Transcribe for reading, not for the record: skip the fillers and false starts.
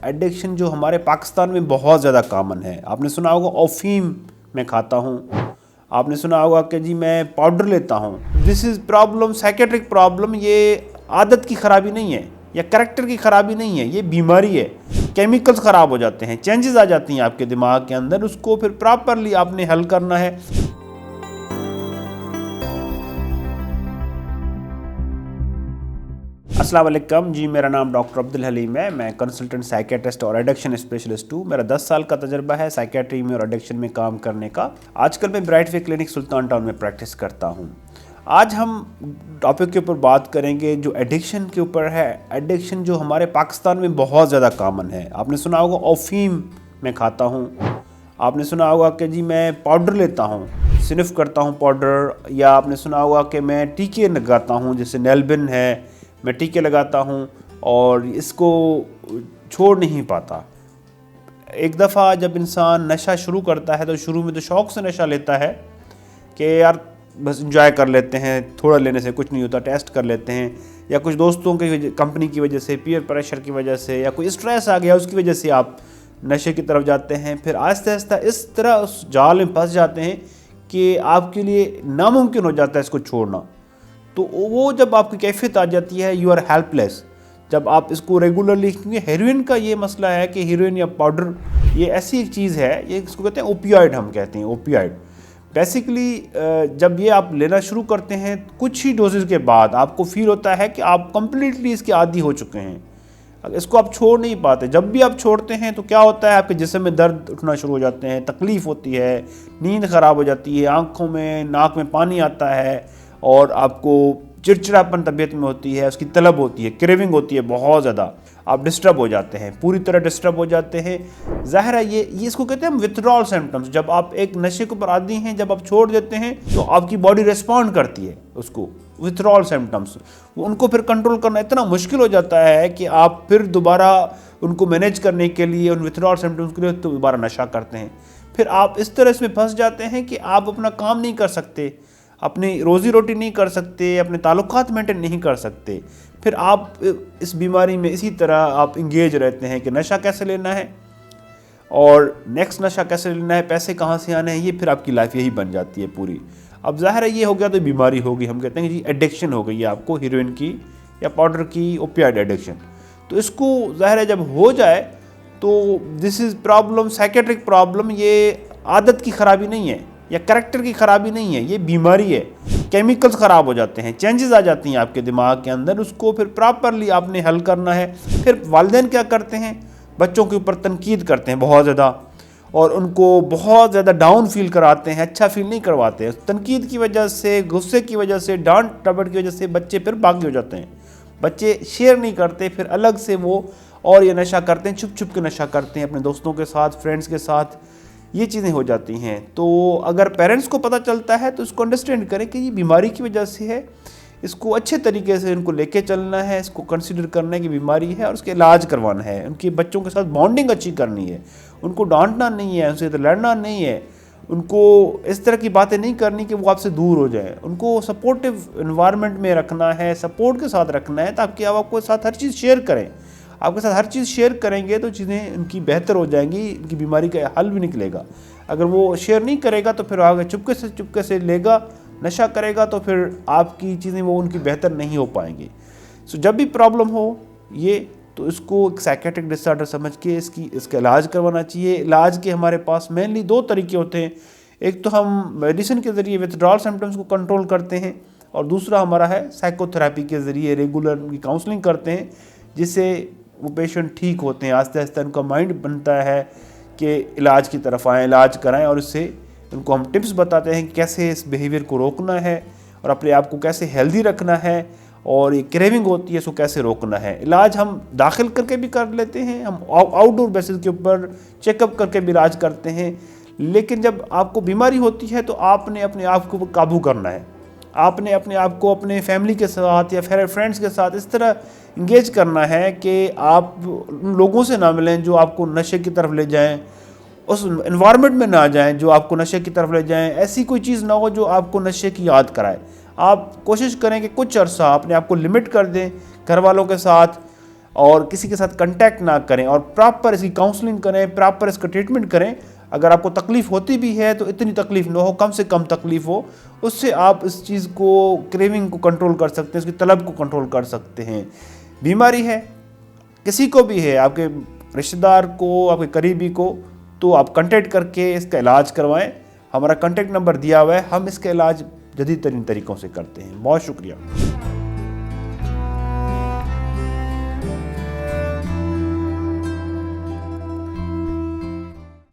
Addiction جو ہمارے پاکستان میں بہت زیادہ کامن ہے. آپ نے سنا ہوگا افیم میں کھاتا ہوں, آپ نے سنا ہوگا کہ جی میں پاؤڈر لیتا ہوں. دس از پرابلم, سائکیٹرک پرابلم. یہ عادت کی خرابی نہیں ہے یا کریکٹر کی خرابی نہیں ہے, یہ بیماری ہے. کیمیکلز خراب ہو جاتے ہیں, چینجز آ جاتی ہیں آپ کے دماغ کے اندر, اس کو پھر پراپرلی آپ نے حل کرنا ہے. السلام علیکم جی, میرا نام ڈاکٹر عبدالحلیم ہے. میں کنسلٹنٹ سائیکیٹرسٹ اور ایڈکشن اسپیشلسٹ ہوں. میرا 10 سال کا تجربہ ہے سائیکیٹری میں اور ایڈکشن میں کام کرنے کا. آج کل میں برائٹ وے کلینک سلطان ٹاؤن میں پریکٹس کرتا ہوں. آج ہم ٹاپک کے اوپر بات کریں گے جو ایڈکشن کے اوپر ہے. ایڈکشن جو ہمارے پاکستان میں بہت زیادہ کامن ہے. آپ نے سنا ہوگا افیم میں کھاتا ہوں, آپ نے سنا ہوگا کہ جی میں پاؤڈر لیتا ہوں, سنف کرتا ہوں پاؤڈر, یا آپ نے سنا ہوگا کہ میں ٹیکے لگاتا ہوں جیسے نیلبن ہے, میں ٹیکے لگاتا ہوں اور اس کو چھوڑ نہیں پاتا. ایک دفعہ جب انسان نشہ شروع کرتا ہے تو شروع میں تو شوق سے نشہ لیتا ہے کہ یار بس انجوائے کر لیتے ہیں, تھوڑا لینے سے کچھ نہیں ہوتا, ٹیسٹ کر لیتے ہیں, یا کچھ دوستوں کی کمپنی کی وجہ سے, پیئر پریشر کی وجہ سے, یا کوئی اسٹریس آ گیا اس کی وجہ سے آپ نشے کی طرف جاتے ہیں. پھر آہستہ آہستہ اس طرح اس جال میں پھنس جاتے ہیں کہ آپ کے لیے ناممکن ہو جاتا ہے اس کو چھوڑنا. تو وہ جب آپ کی کیفیت آ جاتی ہے, یو آر ہیلپ لیس. جب آپ اس کو ریگولرلی, کیونکہ ہیروئن کا یہ مسئلہ ہے کہ ہیروئن یا پاؤڈر یہ ایسی ایک چیز ہے, یہ اس کو کہتے ہیں اوپیائڈ, ہم کہتے ہیں اوپیائڈ. بیسیکلی جب یہ آپ لینا شروع کرتے ہیں کچھ ہی ڈوزز کے بعد آپ کو فیل ہوتا ہے کہ آپ کمپلیٹلی اس کے عادی ہو چکے ہیں, اس کو آپ چھوڑ نہیں پاتے. جب بھی آپ چھوڑتے ہیں تو کیا ہوتا ہے, آپ کے جسم میں درد اٹھنا شروع ہو جاتے ہیں, تکلیف ہوتی ہے, نیند خراب ہو جاتی ہے, آنکھوں میں ناک میں پانی آتا ہے, اور آپ کو چڑچڑاپن طبیعت میں ہوتی ہے, اس کی طلب ہوتی ہے, کریونگ ہوتی ہے بہت زیادہ. آپ ڈسٹرب ہو جاتے ہیں, پوری طرح ڈسٹرب ہو جاتے ہیں. ظاہر ہے یہ اس کو کہتے ہیں ہم withdrawal symptoms. جب آپ ایک نشے کے اوپر عادی ہیں, جب آپ چھوڑ دیتے ہیں تو آپ کی باڈی ریسپونڈ کرتی ہے اس کو, withdrawal symptoms. ان کو پھر کنٹرول کرنا اتنا مشکل ہو جاتا ہے کہ آپ پھر دوبارہ ان کو مینیج کرنے کے لیے, ان withdrawal symptoms کے لیے تو دوبارہ نشہ کرتے ہیں. پھر آپ اس طرح اس میں پھنس جاتے ہیں کہ آپ اپنا کام نہیں کر سکتے, اپنی روزی روٹی نہیں کر سکتے, اپنے تعلقات مینٹین نہیں کر سکتے. پھر آپ اس بیماری میں اسی طرح آپ انگیج رہتے ہیں کہ نشہ کیسے لینا ہے اور نیکسٹ نشہ کیسے لینا ہے, پیسے کہاں سے آنے ہیں, یہ پھر آپ کی لائف یہی بن جاتی ہے پوری. اب ظاہر ہے یہ ہو گیا تو بیماری ہوگی, ہم کہتے ہیں کہ جی ایڈکشن ہو گئی ہے آپ کو ہیروئن کی یا پاؤڈر کی, اوپیائڈ ایڈکشن. تو اس کو ظاہر ہے جب ہو جائے تو دس از پرابلم, سائکیٹرک پرابلم. یہ عادت کی خرابی نہیں ہے یا کریکٹر کی خرابی نہیں ہے, یہ بیماری ہے. کیمیکلز خراب ہو جاتے ہیں, چینجز آ جاتی ہیں آپ کے دماغ کے اندر, اس کو پھر پراپرلی آپ نے حل کرنا ہے. پھر والدین کیا کرتے ہیں, بچوں کے اوپر تنقید کرتے ہیں بہت زیادہ, اور ان کو بہت زیادہ ڈاؤن فیل کراتے ہیں, اچھا فیل نہیں کرواتے. تنقید کی وجہ سے, غصے کی وجہ سے, ڈانٹ ٹپٹ کی وجہ سے بچے پھر باغی ہو جاتے ہیں. بچے شیئر نہیں کرتے, پھر الگ سے وہ اور یہ نشہ کرتے ہیں, چھپ چھپ کے نشہ کرتے ہیں اپنے دوستوں کے ساتھ, فرینڈس کے ساتھ. یہ چیزیں ہو جاتی ہیں. تو اگر پیرنٹس کو پتہ چلتا ہے تو اس کو انڈرسٹینڈ کریں کہ یہ بیماری کی وجہ سے ہے, اس کو اچھے طریقے سے ان کو لے کے چلنا ہے, اس کو کنسیڈر کرنا ہے کہ بیماری ہے اور اس کے علاج کروانا ہے. ان کے بچوں کے ساتھ بانڈنگ اچھی کرنی ہے, ان کو ڈانٹنا نہیں ہے, ان سے لڑنا نہیں ہے, ان کو اس طرح کی باتیں نہیں کرنی کہ وہ آپ سے دور ہو جائیں. ان کو سپورٹیو انوائرمنٹ میں رکھنا ہے, سپورٹ کے ساتھ رکھنا ہے, تاکہ آپ کو ساتھ ہر چیز شیئر کریں. آپ کے ساتھ ہر چیز شیئر کریں گے تو چیزیں ان کی بہتر ہو جائیں گی, ان کی بیماری کا حل بھی نکلے گا. اگر وہ شیئر نہیں کرے گا تو پھر آگے چپکے سے لے گا, نشہ کرے گا, تو پھر آپ کی چیزیں وہ ان کی بہتر نہیں ہو پائیں گی. جب بھی پرابلم ہو یہ, تو اس کو ایک سائیکیٹرک ڈس آرڈر سمجھ کے اس کا علاج کروانا چاہیے. علاج کے ہمارے پاس مینلی 2 طریقے ہوتے ہیں. ایک تو ہم میڈیسن کے ذریعے withdrawal symptoms کو کنٹرول کرتے ہیں, اور دوسرا ہمارا ہے سائیکو تھراپی کے ذریعے ریگولر ان کی کاؤنسلنگ کرتے ہیں, جس سے وہ پیشنٹ ٹھیک ہوتے ہیں. آہستہ آہستہ ان کا مائنڈ بنتا ہے کہ علاج کی طرف آئیں, علاج کرائیں, اور اس سے ان کو ہم ٹپس بتاتے ہیں کہ کیسے اس بیہیویئر کو روکنا ہے اور اپنے آپ کو کیسے ہیلدی رکھنا ہے, اور یہ کریونگ ہوتی ہے اس کو کیسے روکنا ہے. علاج ہم داخل کر کے بھی کر لیتے ہیں, ہم آؤٹ ڈور بیسس کے اوپر چیک اپ کر کے بھی علاج کرتے ہیں. لیکن جب آپ کو بیماری ہوتی ہے تو آپ نے اپنے آپ کو قابو کرنا ہے. آپ نے اپنے آپ کو اپنے فیملی کے ساتھ یا فرینڈس کے ساتھ اس طرح انگیج کرنا ہے کہ آپ ان لوگوں سے نہ ملیں جو آپ کو نشے کی طرف لے جائیں, اس انوائرمنٹ میں نہ جائیں جو آپ کو نشے کی طرف لے جائیں. ایسی کوئی چیز نہ ہو جو آپ کو نشے کی یاد کرائے. آپ کوشش کریں کہ کچھ عرصہ اپنے آپ کو لمٹ کر دیں گھر والوں کے ساتھ, اور کسی کے ساتھ کنٹیکٹ نہ کریں اور پراپر اس کی کاؤنسلنگ کریں, پراپر اس کا ٹریٹمنٹ کریں. اگر آپ کو تکلیف ہوتی بھی ہے تو اتنی تکلیف نہ ہو, کم سے کم تکلیف ہو, اس سے آپ اس چیز کو, کریونگ کو کنٹرول کر سکتے ہیں, اس کی طلب کو کنٹرول کر سکتے ہیں. بیماری ہے, کسی کو بھی ہے, آپ کے رشتہ دار کو, آپ کے قریبی کو, تو آپ کنٹیکٹ کر کے اس کا علاج کروائیں. ہمارا کنٹیکٹ نمبر دیا ہوا ہے, ہم اس کا علاج جدید ترین طریقوں سے کرتے ہیں. بہت شکریہ.